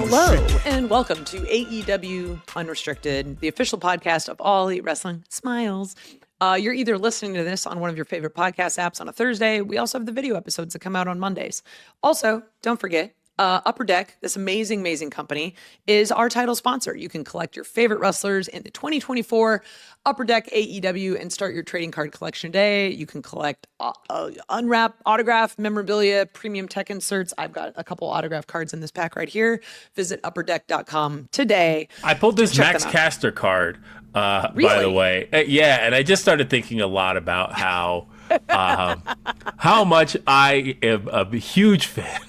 Hello, and welcome to AEW Unrestricted, the official podcast of All Elite Wrestling Smiles. You're either listening to this on one of your favorite podcast apps on a Thursday. We also have the video episodes that come out on Mondays. Also, don't forget, Upper Deck, this amazing, amazing company, is our title sponsor. You can collect your favorite wrestlers in the 2024 Upper Deck AEW and start your trading card collection today. You can collect unwrapped autograph memorabilia, premium tech inserts. I've got a couple autograph cards in this pack right here. Visit upperdeck.com today. I pulled this Max Caster card, Really? by the way. Yeah, and I just started thinking a lot about how much I am a huge fan.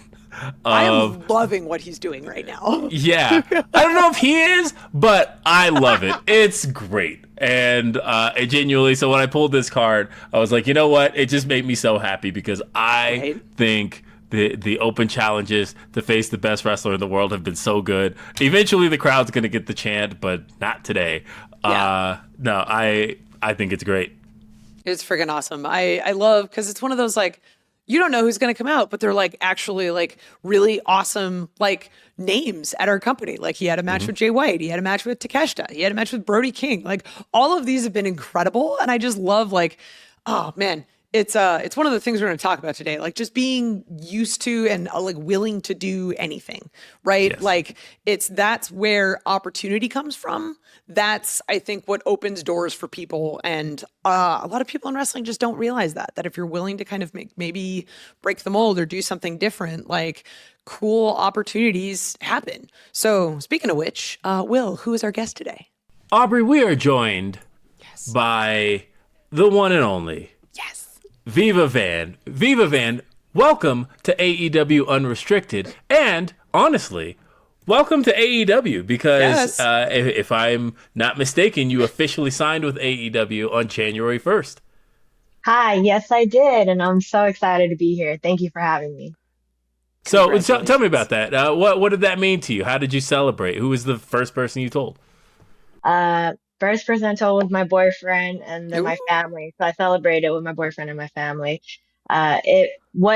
I am loving what he's doing right now. Yeah. I don't know if he is, but I love it. It's great. And genuinely, so when I pulled this card, I was like, you know what? It just made me so happy because I think the open challenges to face the best wrestler in the world have been so good. Eventually, the crowd's going to get the chant, but not today. Yeah. No, I think it's great. It's freaking awesome. I love, because it's one of those, like, you don't know who's going to come out, but they're like actually like really awesome like names at our company. Like he had a match with Jay White. He had a match with Takeshita. He had a match with Brody King. Like all of these have been incredible. And I just love like, oh man, it's one of the things we're going to talk about today. Like just being used to and like willing to do anything, right? Yes. Like that's where opportunity comes from. That's, I think, what opens doors for people. And a lot of people in wrestling just don't realize that if you're willing to kind of maybe break the mold or do something different, like cool opportunities happen. So speaking of which, Will, who is our guest today? Aubrey, we are joined by the one and only Viva Van. Viva Van, welcome to AEW Unrestricted. And honestly, welcome to AEW because if I'm not mistaken, you officially signed with AEW on January 1st. Hi, yes, I did. And I'm so excited to be here. Thank you for having me. So tell me about that. What did that mean to you? How did you celebrate? Who was the first person you told? First person I told was my boyfriend and then my family. So I celebrated with my boyfriend and my family. What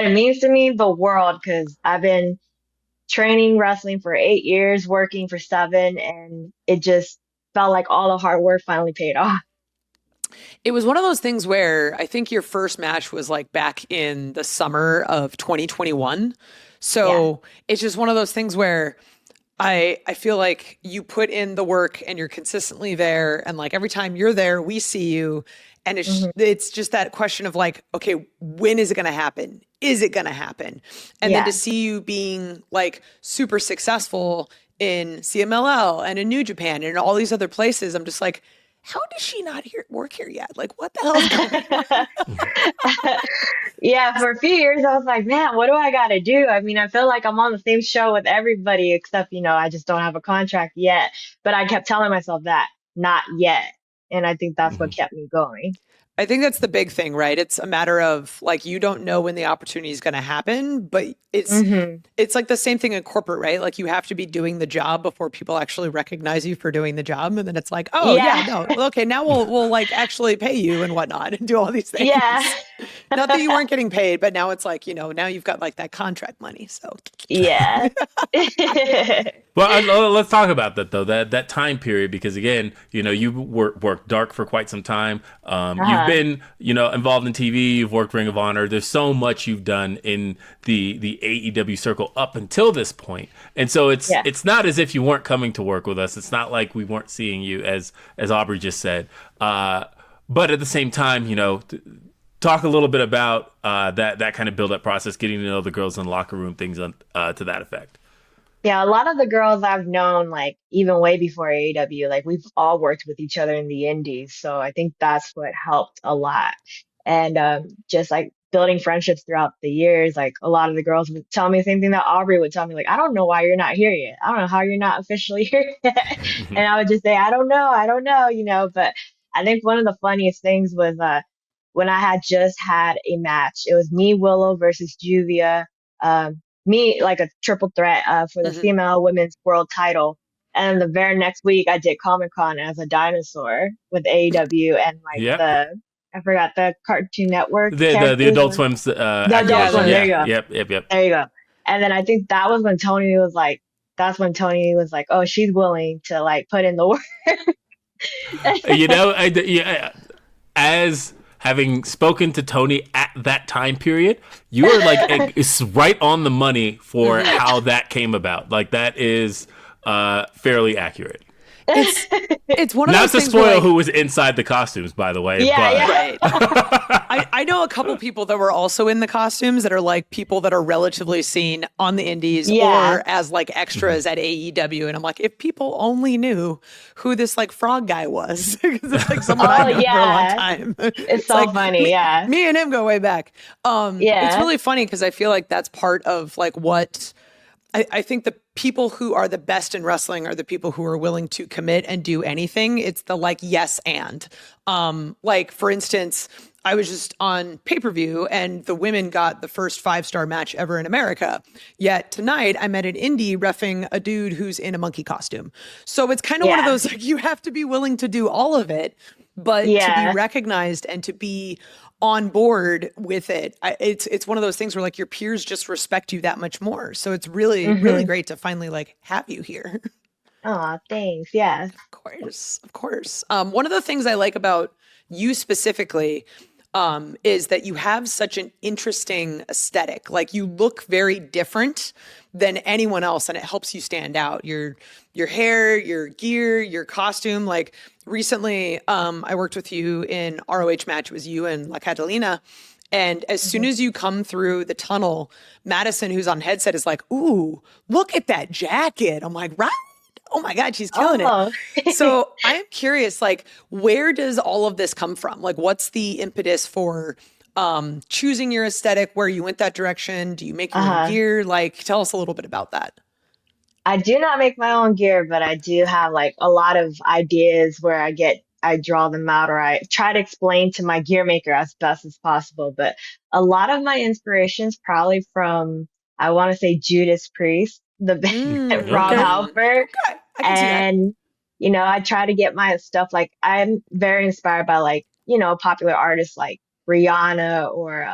it means to me, the world, because I've been training wrestling for 8 years, working for 7, and it just felt like all the hard work finally paid off. It was one of those things where I think your first match was like back in the summer of 2021. So it's just one of those things where I feel like you put in the work and you're consistently there. And like every time you're there, we see you. And it's just that question of like, okay, when is it going to happen? Is it going to happen? And then to see you being like super successful in CMLL and in New Japan and in all these other places, I'm just like, how does she not work here yet? Like, what the hell is going on? Yeah, for a few years, I was like, man, what do I got to do? I mean, I feel like I'm on the same show with everybody, except, I just don't have a contract yet. But I kept telling myself that, not yet. And I think that's what kept me going. I think that's the big thing, right? It's a matter of like, you don't know when the opportunity is going to happen, but it's like the same thing in corporate, right? Like you have to be doing the job before people actually recognize you for doing the job. And then it's like, okay, now we'll like actually pay you and whatnot and do all these things. Yeah. Not that you weren't getting paid, but now it's like, now you've got like that contract money. So yeah. Well, let's talk about that though, that time period, because again, you worked dark for quite some time. You've been, involved in TV, you've worked Ring of Honor. There's so much you've done in the AEW circle up until this point. And so it's not as if you weren't coming to work with us. It's not like we weren't seeing you, as Aubrey just said. But at the same time, talk a little bit about that kind of build-up process, getting to know the girls in the locker room, things to that effect. Yeah, a lot of the girls I've known, like even way before AEW, like we've all worked with each other in the indies. So I think that's what helped a lot. And just like building friendships throughout the years, like a lot of the girls would tell me the same thing that Aubrey would tell me, like, I don't know why you're not here yet. I don't know how you're not officially here yet. And I would just say, I don't know, but I think one of the funniest things was when I had just had a match. It was me, Willow versus Juvia. Me, like a triple threat for the female women's world title. And the very next week, I did Comic-Con as a dinosaur with AEW and like I forgot the Cartoon Network. The Adult Swim's. The Adult Swim, there you go. Yep. There you go. And then I think that was when Tony was like, that's when Tony was like, "Oh, she's willing to like put in the work." You know, yeah, as having spoken to Tony at that time period, you are like it's right on the money for how that came about. Like that is fairly accurate. It's one of Not those to things spoil where, like, who was inside the costumes, by the way. Yeah, But yeah. right. I know a couple people that were also in the costumes that are like people that are relatively seen on the indies Yeah. or as like extras at AEW. And I'm like, if people only knew who this like frog guy was, because it's like someone Oh I've known for a long yeah. time. It's so like funny. Yeah. me and him go way back. It's Yeah. really funny because I feel like that's part of like what I think the people who are the best in wrestling are the people who are willing to commit and do anything. It's the like yes and. Like for instance, I was just on pay-per-view and the women got the first 5-star match ever in America. Yet tonight I'm at an indie reffing a dude who's in a monkey costume. So it's kind of one of Yeah. those like you have to be willing to do all of it, but to be Yeah. recognized and to be on board with it, it's one of those things where like your peers just respect you that much more. So it's really really great to finally like have you here. Oh, thanks. Yeah. Of course, of course. One of the things I like about you specifically is that you have such an interesting aesthetic. Like you look very different than anyone else, and it helps you stand out. Your hair, your gear, your costume. Like recently, I worked with you in ROH match. It was you and La Catalina. And as soon as you come through the tunnel, Madison, who's on headset, is like, "Ooh, look at that jacket." I'm like, "Right? Oh my God, she's killing Oh. it." So I am curious, like, where does all of this come from? Like, what's the impetus for choosing your aesthetic, where you went that direction? Do you make your own gear? Like, tell us a little bit about that. I do not make my own gear, but I do have like a lot of ideas where I draw them out or I try to explain to my gear maker as best as possible. But a lot of my inspirations probably from, I want to say Judas Priest, the band Rob Okay. Halford. Okay, I can see that. And, I try to get my stuff like, I'm very inspired by like, popular artists like Rihanna or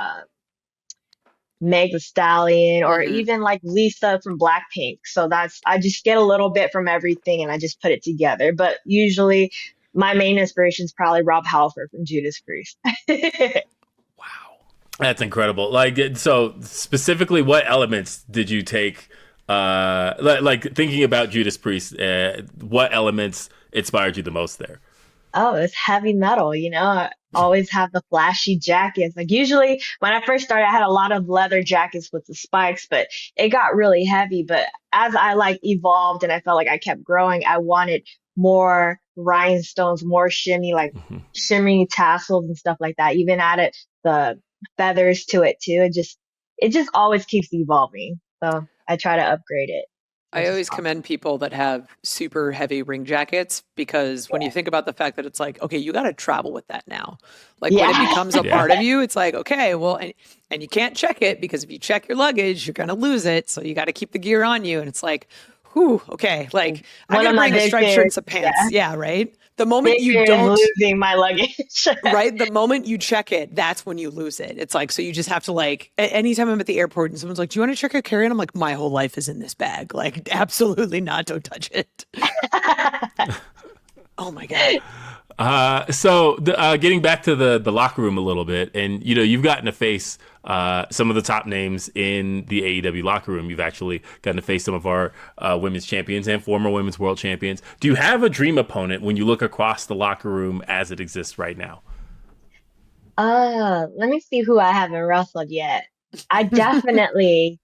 Meg Thee Stallion or even like Lisa from Blackpink. So I just get a little bit from everything and I just put it together. But usually my main inspiration is probably Rob Halford from Judas Priest. wow, that's incredible. Like, so specifically, what elements did you take? Like thinking about Judas Priest, what elements inspired you the most there? Oh, it's heavy metal, I always have the flashy jackets. Like usually when I first started, I had a lot of leather jackets with the spikes, but it got really heavy. But as I like evolved and I felt like I kept growing, I wanted more rhinestones, more shimmy, like shimmy tassels and stuff like that. Even added the feathers to it too. It just always keeps evolving. So I try to upgrade it I as always possible. commend people that have super heavy ring jackets because when you think about the fact that it's like, okay, you got to travel with that now. Like when it Yeah. becomes a part of you, it's like, okay, well, and you can't check it because if you check your luggage, you're going to lose it. So you got to keep the gear on you. And it's like, whew, okay, like I One got of to my bring a big striped shirt fears, and some pants. Yeah, right. The moment big you fear is don't, losing my luggage. right? The moment you check it, that's when you lose it. It's like, so you just have to like, anytime I'm at the airport and someone's like, "Do you want to check your carry-on?" I'm like, my whole life is in this bag. Like, absolutely not. Don't touch it. Oh my God. Getting back to the locker room a little bit, and you've gotten to face some of the top names in the AEW locker room. You've actually gotten to face some of our women's champions and former women's world champions. Do you have a dream opponent when you look across the locker room as it exists right now? Let me see who I haven't wrestled yet. I definitely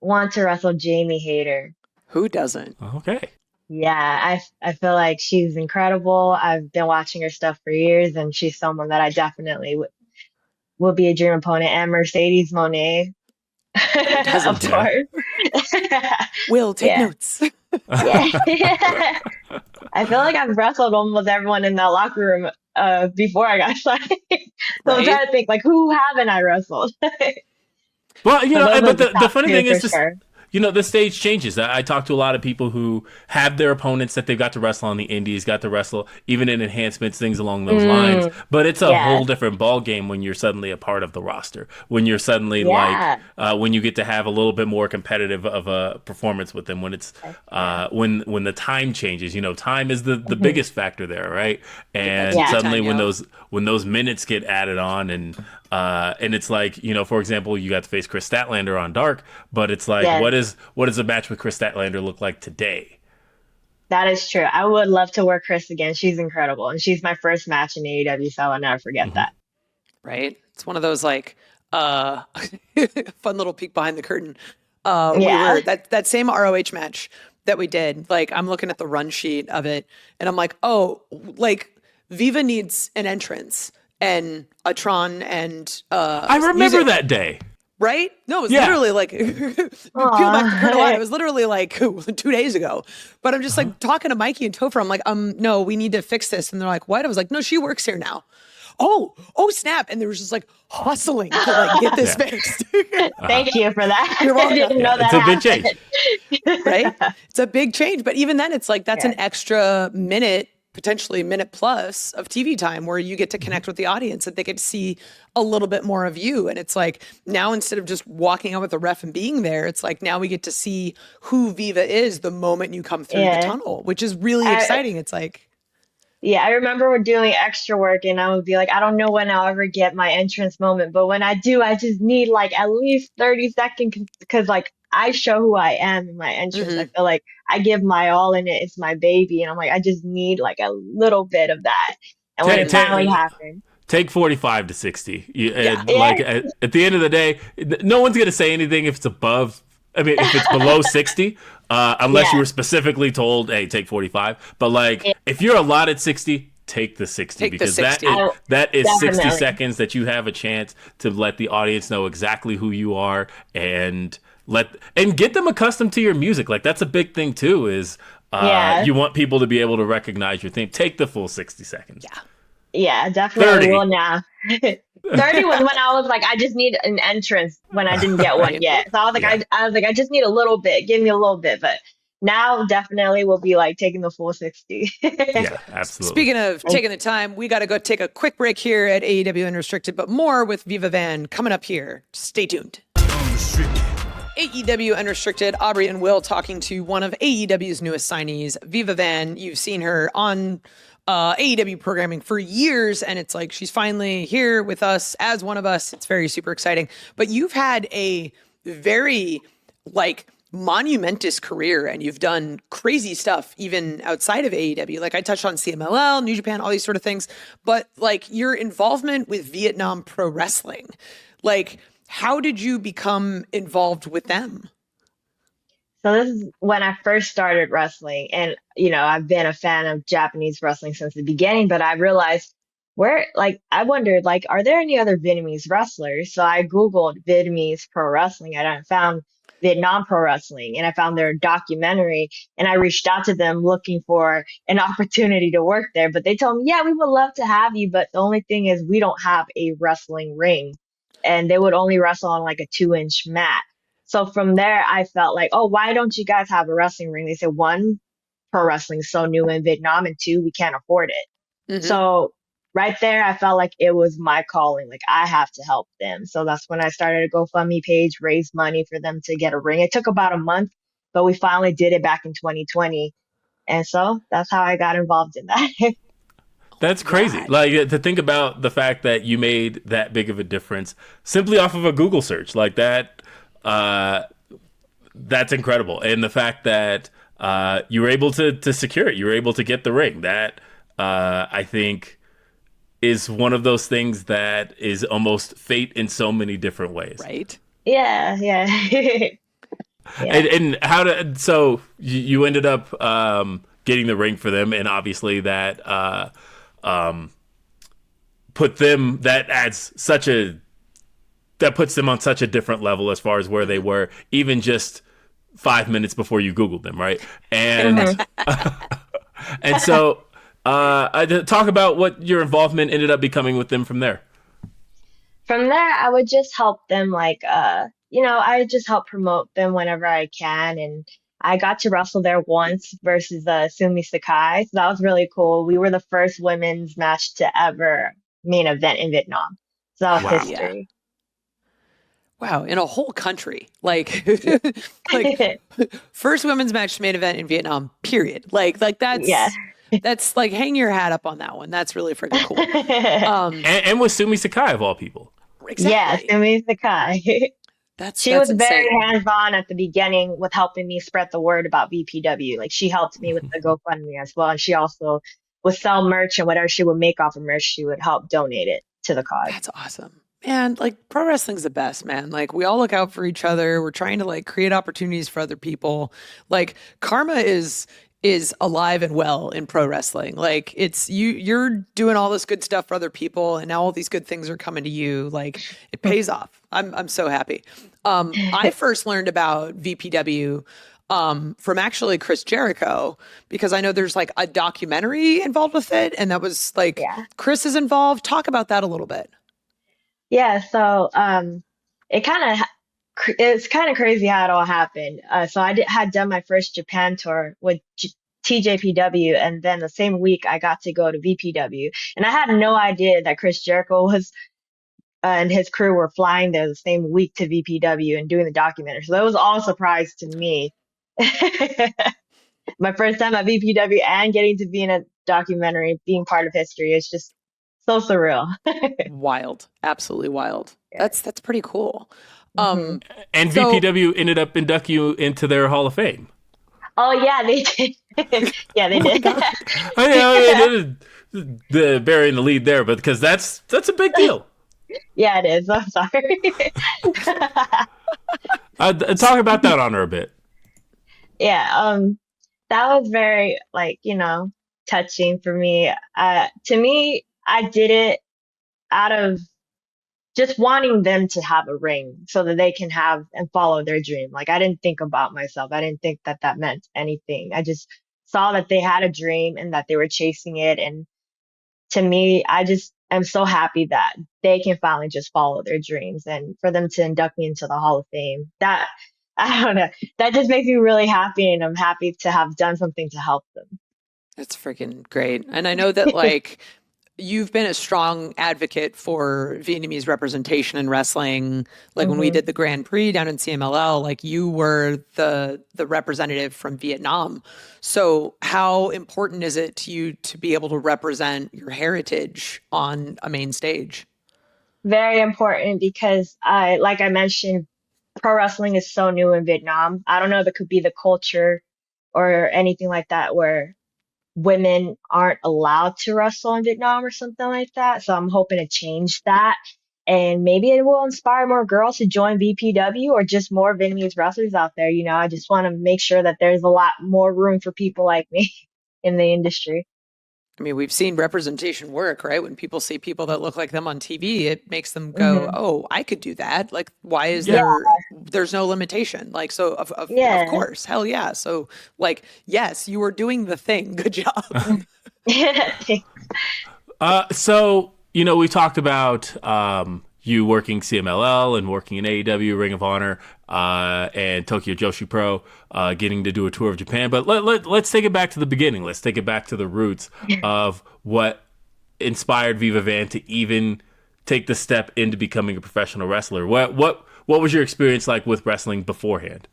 want to wrestle Jamie Hayter. Who doesn't? Okay. Yeah, I feel like she's incredible. I've been watching her stuff for years, and she's someone that I definitely would be a dream opponent. And Mercedes Monet, of Doesn't. course. Will, take Yeah, notes. yeah. I feel like I've wrestled almost everyone in that locker room before I got signed. So I'm Right? trying to think like who haven't I wrestled? Well, So those are but the the top funny two thing for is this. sure. the stage changes. I talk to a lot of people who have their opponents that they've got to wrestle on the indies, got to wrestle even in enhancements, things along those lines. But it's a Yes. whole different ball game when you're suddenly a part of the roster. When you're suddenly Yeah. when you get to have a little bit more competitive of a performance with them. When it's when the time changes. Time is the biggest factor there, right? And Yeah. suddenly Time, when those minutes get added on and it's like, for example, you got to face Chris Statlander on Dark, but it's like, Yes. what does a match with Chris Statlander look like today? That is true. I would love to work Chris again. She's incredible. And she's my first match in AEW, so I'll never forget Mm-hmm. that. Right? It's one of those like fun little peek behind the curtain. We Yeah. were that same ROH match that we did. Like I'm looking at the run sheet of it, and I'm like, oh, like Viva needs an entrance and a Tron and I remember music, that day. right? No, it was Yeah. literally like peel back the curtain line. It was literally like 2 days ago. But I'm just like talking to Mikey and Topher. I'm like, no, we need to fix this. And they're like, what? I was like, no, she works here now. Oh, snap. And they were just like hustling to like get this Yeah. fixed. Thank you for that. You're welcome. I didn't know that It's a big happened. change. Right? It's a big change. But even then, it's like that's an Yeah. extra minute, potentially minute plus of TV time where you get to connect with the audience and they get to see a little bit more of you. And it's like now instead of just walking out with the ref and being there, it's like now we get to see who Viva is the moment you come through Yeah. the tunnel, which is really exciting. It's like, Yeah, I remember we're doing extra work and I would be like, I don't know when I'll ever get my entrance moment, but when I do, I just need like at least 30 seconds because like I show who I am in my entrance. I feel like I give my all in it. It's my baby. And I'm like, I just need like a little bit of that. And when it finally happened. Take 45 to 60. Yeah. Like at the end of the day, no one's going to say anything if it's above. I mean, if it's below 60, unless you Yeah. were specifically told, hey, take 45. But like, if you're allotted 60, take the 60 Take the because 60. that is 60 Definitely. seconds that you have a chance to let the audience know exactly who you are and get them accustomed to your music. Like that's a big thing too. Is Yeah. you want people to be able to recognize your theme. Take the full 60 seconds. yeah. Yeah, definitely 30. will now. 30 was when I was like, I just need an entrance when I didn't get one Right. yet. So I was like, Yeah. I was like, I just need a little bit. Give me a little bit. But now definitely will be like taking the full 60. Yeah, absolutely. Speaking of taking the time, we got to go take a quick break here at AEW Unrestricted, but more with Viva Van coming up here. Stay tuned. AEW Unrestricted, Aubrey and Will talking to one of AEW's newest signees, Viva Van. You've seen her on AEW programming for years, and it's like she's finally here with us as one of us. It's very super exciting. But you've had a very like monumentous career, and you've done crazy stuff even outside of AEW. Like I touched on CMLL, New Japan, all these sort of things. But like your involvement with Vietnam Pro Wrestling, like how did you become involved with them? So this is when I first started wrestling, and I've been a fan of Japanese wrestling since the beginning, but I realized I wondered, like, are there any other Vietnamese wrestlers? So I Googled Vietnamese pro wrestling and I found Vietnam Pro Wrestling and I found their documentary and I reached out to them looking for an opportunity to work there. But they told me, yeah, we would love to have you, but the only thing is we don't have a wrestling ring. And they would only wrestle on like a 2-inch mat. So from there, I felt like, oh, why don't you guys have a wrestling ring? They said, one, pro wrestling is so new in Vietnam, and two, we can't afford it. Mhm. So right there, I felt like it was my calling. Like I have to help them. So that's when I started a GoFundMe page, raised money for them to get a ring. It took about a month, but we finally did it back in 2020. And so that's how I got involved in that. That's crazy. God. Like to think about the fact that you made that big of a difference simply off of a Google search like that. That's incredible. And the fact that you were able to secure it, you were able to get the ring. That I think is one of those things that is almost fate in so many different ways. Right? Yeah. And how to? So you ended up getting the ring for them, and obviously that put them. That puts them on such a different level as far as where they were, even just 5 minutes before you Googled them, right? And and so talk about what your involvement ended up becoming with them from there. From there, I would just help them, like, I just help promote them whenever I can. And I got to wrestle there once versus Sumi Sakai. So that was really cool. We were the first women's match to ever main event in Vietnam. So that was Hell Wow. yeah. history. Wow, in a whole country. Like Yeah. like first women's match main event in Vietnam, period. Like Yeah. that's like hang your hat up on that one. That's really freaking cool. Um And with Sumi Sakai of all people. Yeah, exactly. Sumi Sakai. She That's was very insane. hands-on at the beginning with helping me spread the word about VPW. Like she helped me with the GoFundMe as well. And she also would sell merch and whatever she would make off of merch, she would help donate it to the cause. That's awesome. Man, like pro wrestling's the best, man. Like we all look out for each other. We're trying to like create opportunities for other people. Like karma is alive and well in pro wrestling. Like it's you're doing all this good stuff for other people and now all these good things are coming to you. Like it pays off. I'm so happy. I first learned about VPW from actually Chris Jericho because I know there's like a documentary involved with it and that was like Yeah. Chris is involved. Talk about that a little bit. Yeah, so it kind of it's kind of crazy how it all happened. So had done my first Japan tour with TJPW, and then the same week I got to go to VPW, and I had no idea that Chris Jericho was and his crew were flying there the same week to VPW and doing the documentary. So that was all a surprise to me. My first time at VPW and getting to be in a documentary, being part of history, is just so surreal. Wild. Absolutely wild. Yeah. That's pretty cool. hmm And So VPW ended up inducting you into their Hall of Fame. Oh yeah, they did. Yeah, they oh my did. God. I mean, the burying the lead there, but because that's a big deal. Yeah, it is. I'm sorry. Talk about that honor a bit. Yeah, that was very like, touching for me. To me, I did it out of just wanting them to have a ring so that they can have and follow their dream. Like I didn't think about myself. I didn't think that that meant anything. I just saw that they had a dream and that they were chasing it. And to me, I just am so happy that they can finally just follow their dreams and for them to induct me into the Hall of Fame. That I don't know. That just makes me really happy and I'm happy to have done something to help them. That's freaking great. And I know that like you've been a strong advocate for Vietnamese representation in wrestling. Like when we hmm did the Grand Prix down in CMLL, like you were the representative from Vietnam. So how important is it to you to be able to represent your heritage on a main stage? Very important because like I mentioned, pro wrestling is so new in Vietnam. I don't know if it could be the culture or anything like that where women aren't allowed to wrestle in Vietnam or something like that. So I'm hoping to change that. And maybe it will inspire more girls to join VPW or just more Vietnamese wrestlers out there. I just want to make sure that there's a lot more room for people like me in the industry. I mean, we've seen representation work, right? When people see people that look like them on TV, it makes them go, hmm "Oh, I could do that." Like, why is Yeah, Yeah. there's no limitation? Like, so of yeah. course, hell yeah. So, like, yes, you were doing the thing. Good job. So we talked about you working CMLL and working in AEW, Ring of Honor, and Tokyo Joshi Pro, getting to do a tour of Japan. But let's take it back to the beginning. Let's take it back to the roots of what inspired Viva Van to even take the step into becoming a professional wrestler. What was your experience like with wrestling beforehand?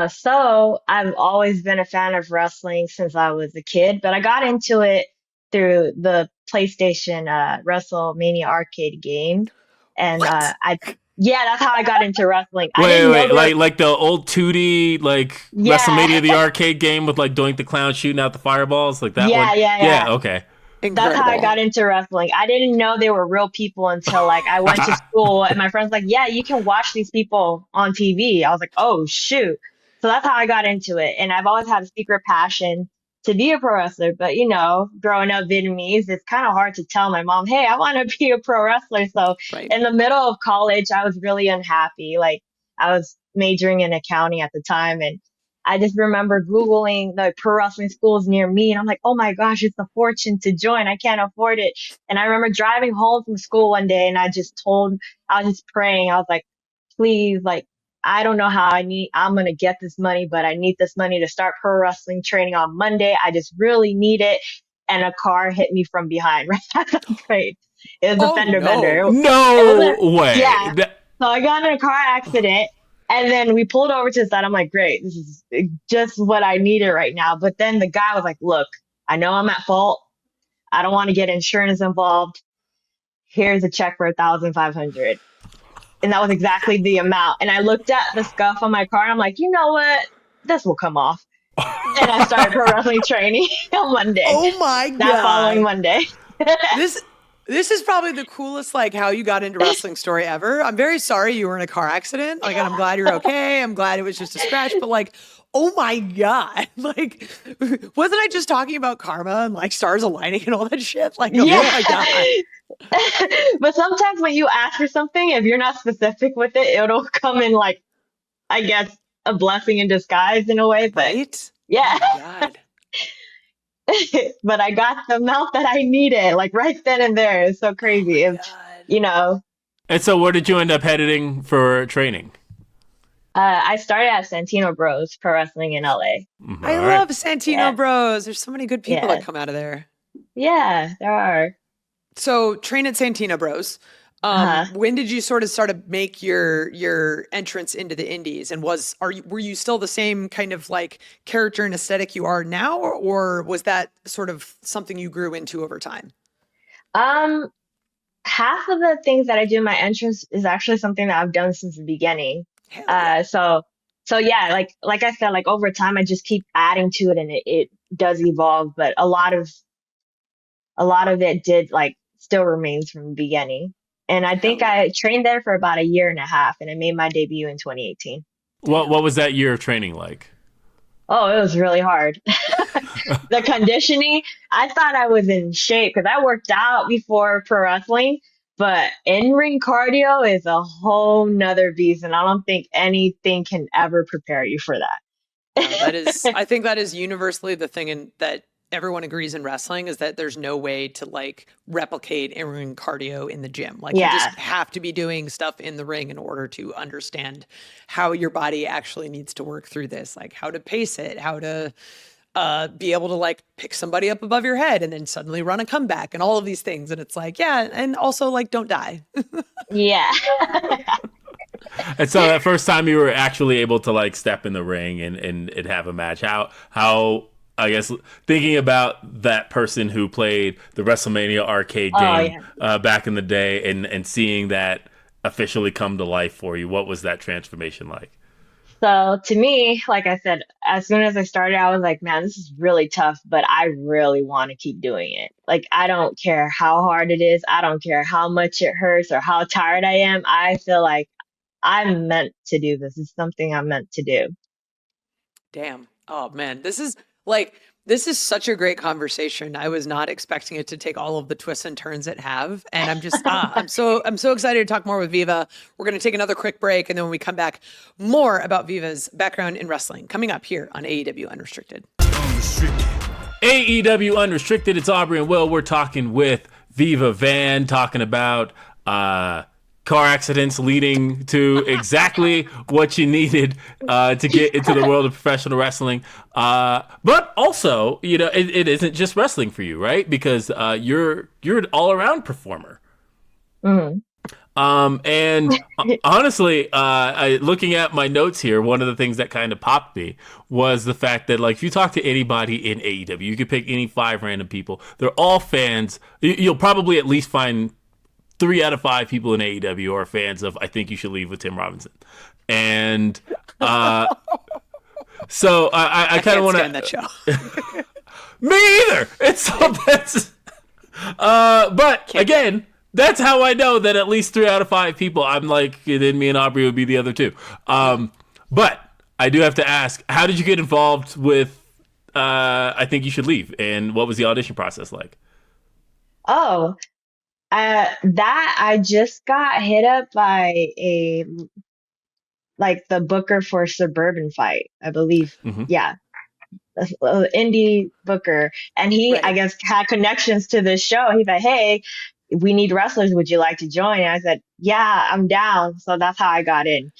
So I've always been a fan of wrestling since I was a kid, but I got into it through the PlayStation WrestleMania arcade game. And What? yeah, that's how I got into wrestling. I Wait, didn't know wait, there were, like the old 2D like yeah, WrestleMania the arcade game with like Doink the Clown shooting out the fireballs, like that one. yeah. Yeah, okay. That's how I Incredible. got into wrestling. I didn't know they were real people until like I went to school and my friends like, yeah, you can watch these people on TV. I was like, oh shoot. So that's how I got into it. And I've always had a secret passion to be a pro wrestler. But growing up Vietnamese, it's kind of hard to tell my mom, hey, I want to be a pro wrestler. So Right. in the middle of college, I was really unhappy. Like I was majoring in accounting at the time and I just remember Googling the pro wrestling schools near me and I'm like, oh my gosh, it's a fortune to join. I can't afford it. And I remember driving home from school one day and I was just praying. I was like, please, like, I don't know how I'm going to get this money, but I need this money to start pro wrestling training on Monday. I just really need it. And a car hit me from behind right after the trade. It was a Oh fender bender. no. It was No way. yeah. So I got in a car accident and then we pulled over to the side. I'm like, great, this is just what I needed right now. But then the guy was like, look, I know I'm at fault. I don't want to get insurance involved. Here's a check for 1,500. And that was exactly the amount. And I looked at the scuff on my car and I'm like, you know what? This will come off. And I started pro wrestling training on Monday, Oh my that following God. Monday. This this is probably the coolest like how you got into wrestling story ever. I'm very sorry you were in a car accident. Like, and I'm glad you're okay. I'm glad it was just a scratch, but like, oh my God. Like, wasn't I just talking about karma and like stars aligning and all that shit? Like, oh Yeah. my God. But sometimes when you ask for something, if you're not specific with it, it'll come in like, I guess, a blessing in disguise in a way. But Right? Oh yeah, my God. but I got the amount that I needed, like right then and there. It's so Oh my crazy. If, God. you know, And so, where did you end up heading for training? I started at Santino Bros Pro Wrestling in LA. Mhm, I all right. love Santino Yeah, Bros. There's so many good people that yeah, come out of there. yeah, there are. So train at Santino Bros. Uh-huh. When did you sort of start to make your entrance into the indies? And were you still the same kind of like character and aesthetic you are now, or was that sort of something you grew into over time? Um, Half of the things that I do in my entrance is actually something that I've done since the beginning. Hell yeah. So yeah, like I said, like over time, I just keep adding to it, and it does evolve. But a lot of it did like still remains from the beginning. And I think Hell yeah. I trained there for about a year and a half, and I made my debut in 2018. What Damn. was that year of training like? Oh, it was really hard. The conditioning, I thought I was in shape because I worked out before pro wrestling, but in-ring cardio is a whole nother beast, and I don't think anything can ever prepare you for No, that is, that. I think that is universally the thing that everyone agrees in wrestling is that there's no way to like replicate in-ring cardio in the gym. Like you just Yeah, have to be doing stuff in the ring in order to understand how your body actually needs to work through this, like how to pace it, how to be able to like pick somebody up above your head and then suddenly run a comeback and all of these things. And it's like, yeah, and also like don't die. yeah. And so, that first time you were actually able to like step in the ring and have a match, how I guess thinking about that person who played the WrestleMania arcade Oh, game yeah. back in the day and seeing that officially come to life for you, what was that transformation like? So to me, like I said, as soon as I started, I was like, man, this is really tough, but I really want to keep doing it. Like, I don't care how hard it is. I don't care how much it hurts or how tired I am. I feel like I'm meant to do this. It's something I'm meant to do. Damn. Oh man, this is such a great conversation. I was not expecting it to take all of the twists and turns it have, and I'm so excited to talk more with Viva. We're going to take another quick break, and then when we come back, more about Viva's background in wrestling coming up here on AEW Unrestricted. AEW Unrestricted. It's Aubrey and Will. We're talking with Viva Van, talking about car accidents leading to exactly what you needed to get into the world of professional wrestling. But also, it isn't just wrestling for you, right? Because you're an all around performer. Mhm. And honestly, looking at my notes here, one of the things that kind of popped me was the fact that, like, if you talk to anybody in AEW, you could pick any 5 random people. They're all fans. You'll probably at least find 3 out of 5 people in AEW are fans of I Think You Should Leave with Tim Robinson. And so I kind of want Stand that show. Me either. It's that's. But again, that's how I know that at least 3 out of 5 people, I'm like, then me and Aubrey would be the other 2. But I do have to ask, how did you get involved with I Think You Should Leave, and what was the audition process like? Oh, that I just got hit up by the booker for Suburban Fight, I believe. Mm-hmm. Yeah, indie booker, and he, I Right. guess, had connections to this show. He's like, hey, we need wrestlers. Would you like to join? And I said, yeah, I'm down. So that's how I got in.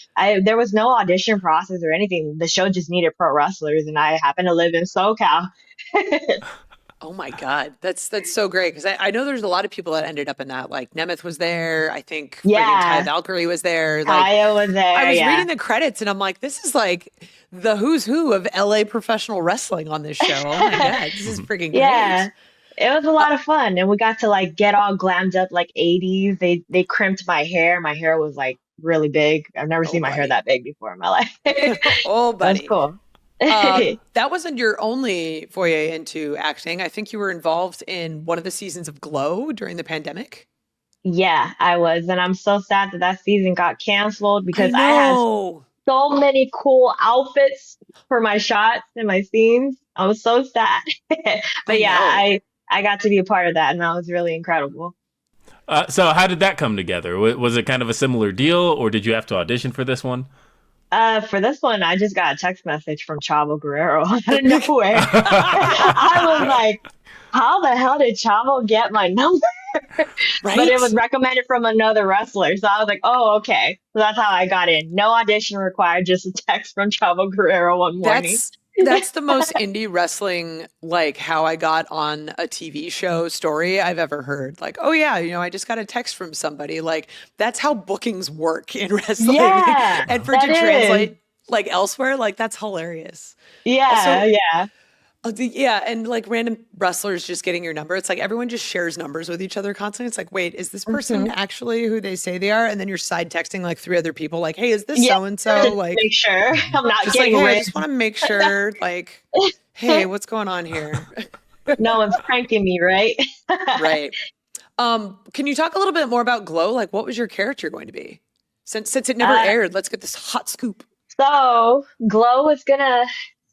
There was no audition process or anything. The show just needed pro wrestlers, and I happen to live in SoCal. Oh my God. That's so great. Because I know there's a lot of people that ended up in that. Like Nemeth was there. I think friggin' Ty Yeah, Valkyrie was there. Like Kaya was there. I was Yeah. reading the credits and I'm like, this is like the who's who of LA professional wrestling on this show. Oh my God. This is freaking Yeah. great. It was a lot of fun, and we got to like get all glammed up like 80s. They crimped my hair. My hair was like really big. I've never Oh seen my hair buddy. that big before in my life. Oh That's buddy. cool. That wasn't your only foray into acting. I think you were involved in one of the seasons of Glow during the pandemic. Yeah, I was, and I'm so sad that that season got canceled I because I had know. so many cool outfits for my shots and my scenes. I was so sad. I But yeah, know. I got to be a part of that, and that was really incredible. So how did that come together? Was it kind of a similar deal, or did you have to audition for this one? For this one, I just got a text message from Chavo Guerrero out of nowhere. I was like, how the hell did Chavo get my number? But it Right? was recommended from another wrestler. So I was like, oh, okay. So that's how I got in. No audition required, just a text from Chavo Guerrero one morning. That's the most indie wrestling, like how I got on a TV show story I've ever heard. Like, oh yeah, I just got a text from somebody. Like that's how bookings work in wrestling. Yeah, And for it that to is. translate like elsewhere, like that's hilarious. Yeah, Also, yeah. yeah, and like random wrestlers just getting your number. It's like everyone just shares numbers with each other constantly. It's like, wait, is this person Hmm. actually who they say they are? And then you're side texting like three other people, like, hey, is this Yeah, so and so? to Like, make sure I'm not just like, getting hey, I ripped. just want to make sure, like, hey, what's going on here? No one's pranking me, right? Right. Can you talk a little bit more about Glow? Like, what was your character going to be? Since it never Uh, aired, let's get this hot scoop. So Glow is gonna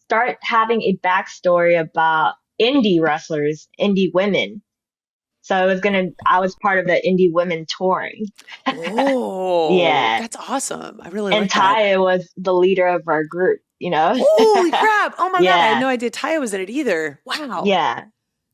start having a backstory about indie wrestlers, indie women. So I was part of the indie women touring. Oh, Yeah. that's awesome. I really And like that. Taya was the leader of our group. Holy crap. Oh my God. I had Yeah. no idea Taya was in it either. Wow. Yeah.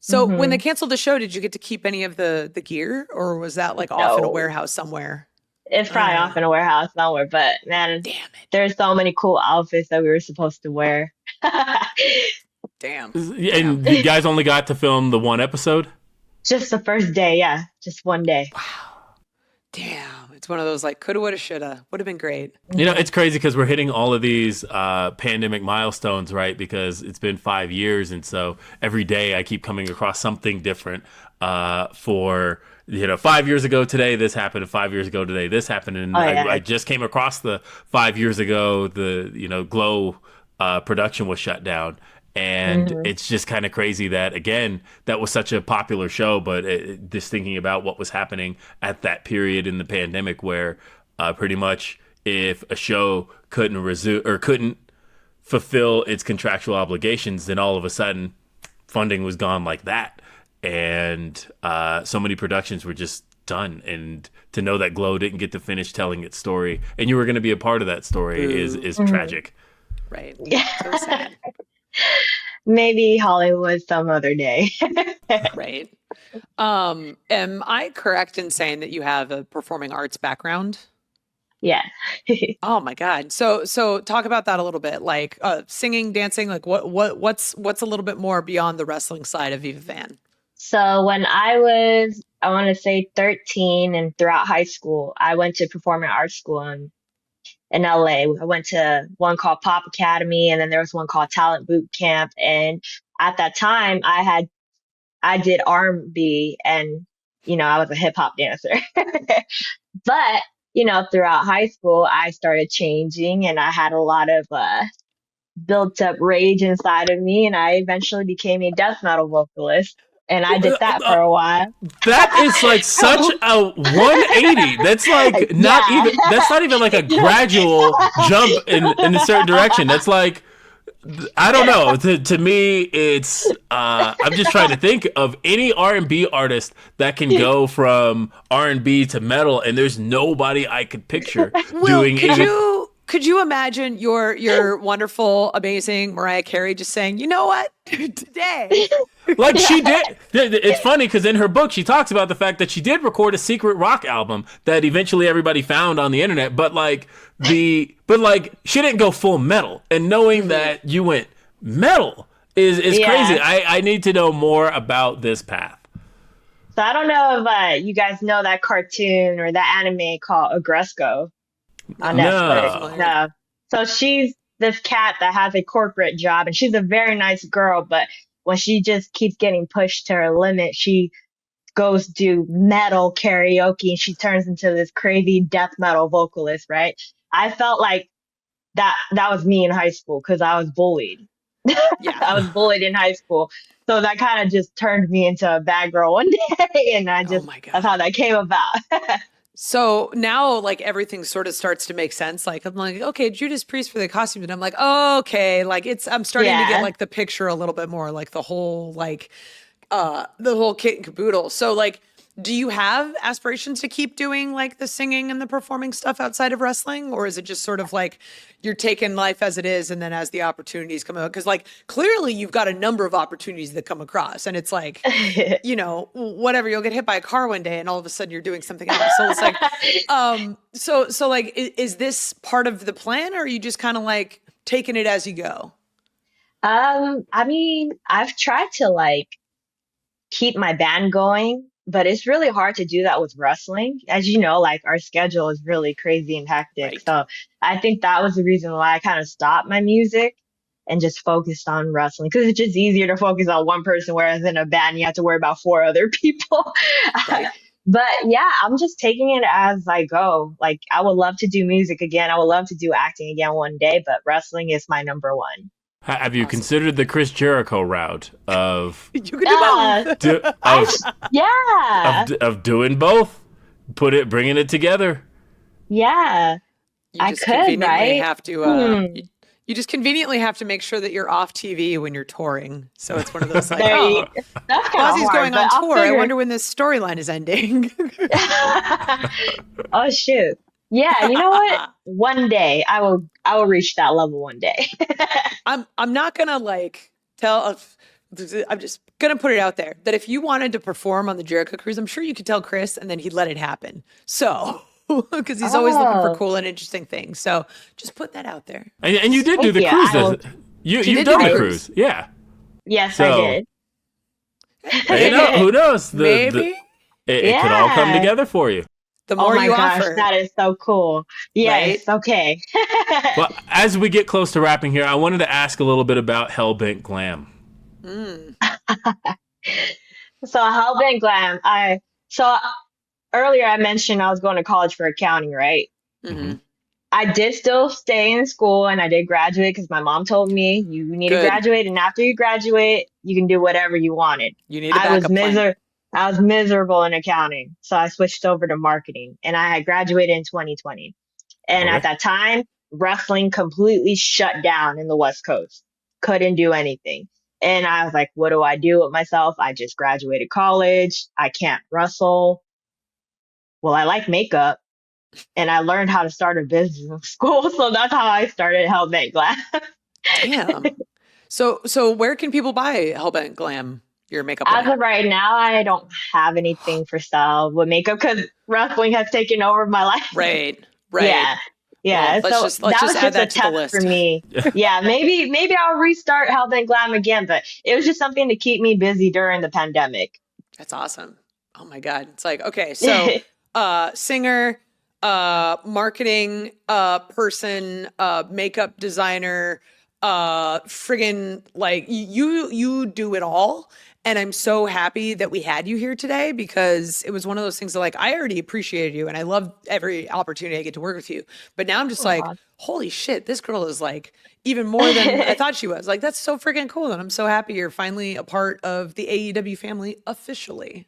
So when Hmm. they canceled the show, did you get to keep any of the gear or was that like off in a No. warehouse somewhere? It's probably Uh, off in a warehouse somewhere, but man, damn it. there's so many cool outfits that we were supposed to wear. Damn. Damn. And you guys only got to film the one episode? Just the first day, yeah. Just one day. Wow. Damn. It's one of those like coulda, woulda, shoulda. Would have been great. It's crazy because we're hitting all of these pandemic milestones, right? Because it's been 5 years, and so every day I keep coming across something different. For 5 years ago today, this happened. And 5 years ago today, this happened, and Oh yeah. I just came across the 5 years ago the Glow production was shut down. And Hmm. it's just kind of crazy that, again, that was such a popular show, but just thinking about what was happening at that period in the pandemic where pretty much if a show couldn't resume or couldn't fulfill its contractual obligations, then all of a sudden funding was gone like that. And so many productions were just done. And to know that Glow didn't get to finish telling its story and you were going to be a part of that story is Boo. tragic. Right. Yeah. So sad. Maybe Hollywood some other day. Right. Am I correct in saying that you have a performing arts background? Yeah. Oh my God. So talk about that a little bit. Like singing, dancing, like what's a little bit more beyond the wrestling side of Viva Van? So when I was, I want to say 13 and throughout high school, I went to performing arts school in LA. I went to one called Pop Academy, and then there was one called Talent Boot Camp. And at that time, I did R&B, and I was a hip hop dancer. But throughout high school, I started changing, and I had a lot of built up rage inside of me, and I eventually became a death metal vocalist. And I did that for a while. That is like such a 180. That's like Yeah. that's not even like a gradual jump in a certain direction. That's like, I don't know. To me, it's I'm just trying to think of any R&B artist that can go from R&B to metal, and there's nobody I could picture Will, doing could even. you Could you imagine your wonderful, amazing Mariah Carey just saying, you know what, today? Like she did. It's funny because in her book she talks about the fact that she did record a secret rock album that eventually everybody found on the internet. But she didn't go full metal. And knowing that you went metal is crazy. I need to know more about this path. So I don't know if you guys know that cartoon or that anime called Agresco on Netflix. No. So she's this cat that has a corporate job, and she's a very nice girl, but when she just keeps getting pushed to her limit, she goes do metal karaoke and she turns into this crazy death metal vocalist, right? I felt like that was me in high school because I was bullied. Yeah. I was bullied in high school. So that kind of just turned me into a bad girl one day. And Oh my God. that's how that came about. So now, like, everything sort of starts to make sense. Like, I'm like, okay, Judas Priest for the costume, and I'm like, oh, okay, like I'm starting to get like the picture a little bit more, like the whole kit and caboodle. So, like, do you have aspirations to keep doing like the singing and the performing stuff outside of wrestling, or is it just sort of like you're taking life as it is, and then as the opportunities come out? Because like clearly you've got a number of opportunities that come across, and it's like, you know, whatever, you'll get hit by a car one day, and all of a sudden you're doing something else. So it's like, so like, is this part of the plan, or are you just kind of like taking it as you go? I mean, I've tried to like keep my band going, but it's really hard to do that with wrestling. As you know, like our schedule is really crazy and hectic. Right. So I think that was the reason why I kind of stopped my music and just focused on wrestling because it's just easier to focus on one person, whereas in a band, you have to worry about 4 other people. Right. But yeah, I'm just taking it as I go. Like I would love to do music again. I would love to do acting again one day, but wrestling is my number one. Have you considered the Chris Jericho route of You could do both. Yeah. of doing both, bringing it together? Yeah. You I just could, conveniently right? have to you just conveniently have to make sure that you're off TV when you're touring. So it's one of those like, That's kind of Ozzy's hard, going on but I'll tour. I figure- wonder when this storyline is ending. Oh shoot. Yeah, you know what? One day I will reach that level one day. I'm not gonna like tell. I'm just gonna put it out there that if you wanted to perform on the Jericho Cruise, I'm sure you could tell Chris, and then he'd let it happen. So because he's always looking for cool and interesting things. So just put that out there. And you did do the Thank cruise. you. You've did done do the the cruise. Yeah. Yes, So- I did. You know, who knows? Maybe It could all come Yeah. together for you. the Oh more my you gosh, offer. that is so cool. Yes, okay. Well, as we get close to wrapping here, I wanted to ask a little bit about Hellbent Glam. So Hellbent Glam, so earlier I mentioned I was going to college for accounting, right? Mm-hmm. I did still stay in school and I did graduate because my mom told me you need to Good. graduate, and after you graduate, you can do whatever you wanted. You need a backup plan. I was miserable in accounting, so I switched over to marketing, and I had graduated in 2020. And Okay. at that time, wrestling completely shut down in the West Coast. Couldn't do anything. And I was like, what do I do with myself? I just graduated college. I can't wrestle. Well, I like makeup, and I learned how to start a business in school. So that's how I started Hellbent Glam. Damn. So where can people buy Hellbent Glam, your makeup As line? of right now, I don't have anything for sale with makeup because wrestling has taken over my life. Right. Yeah. Yeah. Well, let's so just that was add just a that to the test list. for me. Yeah. Maybe I'll restart Hellbent Glam again, but it was just something to keep me busy during the pandemic. That's awesome. Oh my God. It's like, okay, so singer, marketing person, makeup designer, friggin' like you do it all. And I'm so happy that we had you here today because it was one of those things that like I already appreciated you and I love every opportunity I get to work with you. But now I'm just like, holy shit, this girl is like even more than I thought she was. Like, that's so freaking cool. And I'm so happy you're finally a part of the AEW family officially.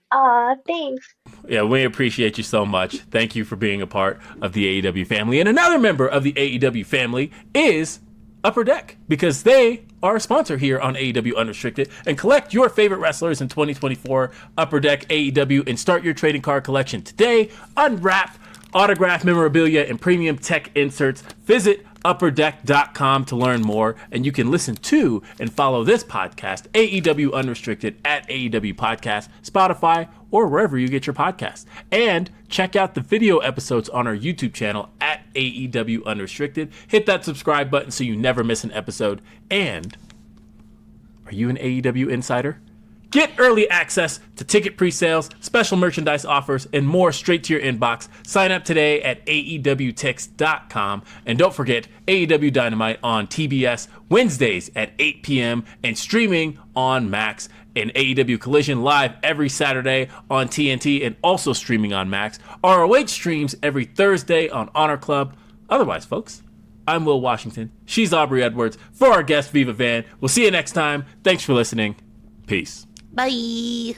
Thanks. Yeah, we appreciate you so much. Thank you for being a part of the AEW family. And another member of the AEW family is Upper Deck, because they are a sponsor here on AEW Unrestricted. And collect your favorite wrestlers in 2024, Upper Deck AEW, and start your trading card collection today. Unwrap autograph memorabilia and premium tech inserts. Visit upperdeck.com to learn more, and you can listen to and follow this podcast, AEW Unrestricted, at AEW Podcast, Spotify, or wherever you get your podcasts. And check out the video episodes on our YouTube channel at AEW Unrestricted. Hit that subscribe button so you never miss an episode. And are you an AEW insider? Get early access to ticket pre-sales, special merchandise offers, and more straight to your inbox. Sign up today at AEWTix.com. And don't forget AEW Dynamite on TBS Wednesdays at 8 p.m. and streaming on Max. And AEW Collision live every Saturday on TNT and also streaming on Max. ROH streams every Thursday on Honor Club. Otherwise, folks, I'm Will Washington. She's Aubrey Edwards. For our guest, Viva Van. We'll see you next time. Thanks for listening. Peace. Bye.